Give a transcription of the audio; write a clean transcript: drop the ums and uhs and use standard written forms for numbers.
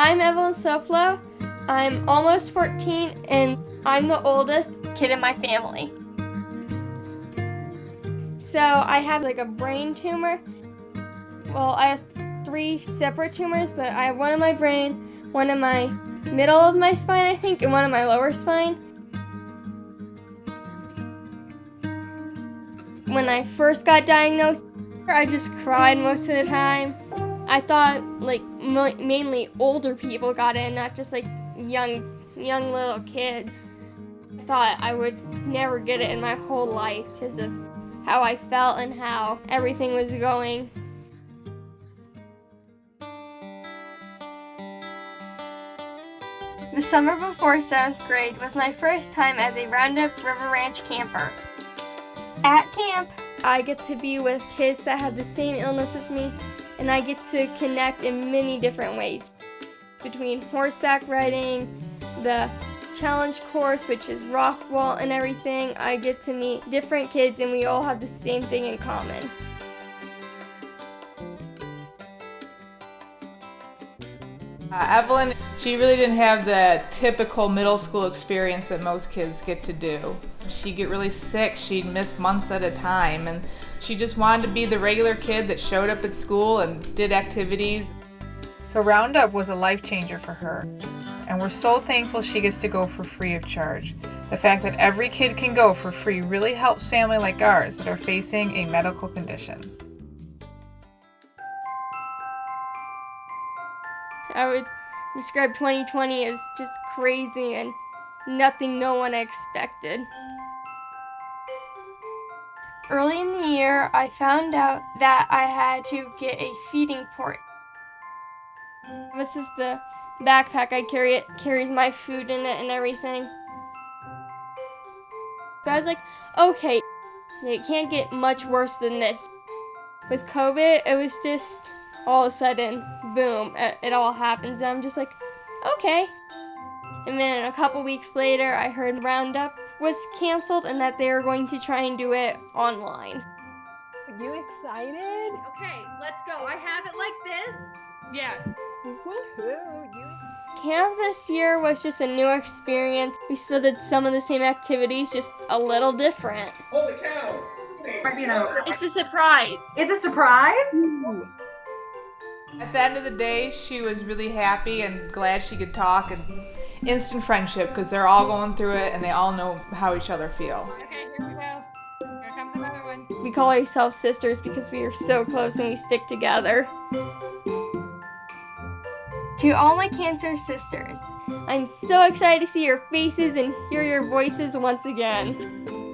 I'm Evelyn Soflo. I'm almost 14 and I'm the oldest kid in my family. So I have like a brain tumor. Well, I have 3 separate tumors, but I have one in my brain, one in my middle of my spine, I think, and one in my lower spine. When I first got diagnosed, I just cried most of the time. I thought like mainly older people got it, not just like young little kids. I thought I would never get it in my whole life because of how I felt and how everything was going. The summer before 7th grade was my first time as a Roundup River Ranch camper. At camp, I get to be with kids that have the same illness as me, and I get to connect in many different ways. Between horseback riding, the challenge course, which is rock wall and everything, I get to meet different kids and we all have the same thing in common. Evelyn, she really didn't have the typical middle school experience that most kids get to do. She'd get really sick, she'd miss months at a time, and she just wanted to be the regular kid that showed up at school and did activities. So Roundup was a life changer for her, and we're so thankful she gets to go for free of charge. The fact that every kid can go for free really helps families like ours that are facing a medical condition. I would describe 2020 as just crazy and nothing no one expected. Early in the year, I found out that I had to get a feeding port. This is the backpack I carry. It carries my food in it and everything. So I was like, okay, it can't get much worse than this. With COVID, it was just all of a sudden, boom, it all happens. And I'm just like, okay. And then a couple weeks later, I heard Roundup was canceled and that they were going to try and do it online. Are you excited? Okay, let's go. I have it like this. Yes. Woohoo! Camp this year was just a new experience. We still did some of the same activities, just a little different. Holy cow! It's a surprise. It's a surprise? Ooh. At the end of the day, she was really happy and glad she could talk, and instant friendship because they're all going through it and they all know how each other feel. Okay, here we go. Here comes another one. We call ourselves sisters because we are so close and we stick together. To all my cancer sisters, I'm so excited to see your faces and hear your voices once again.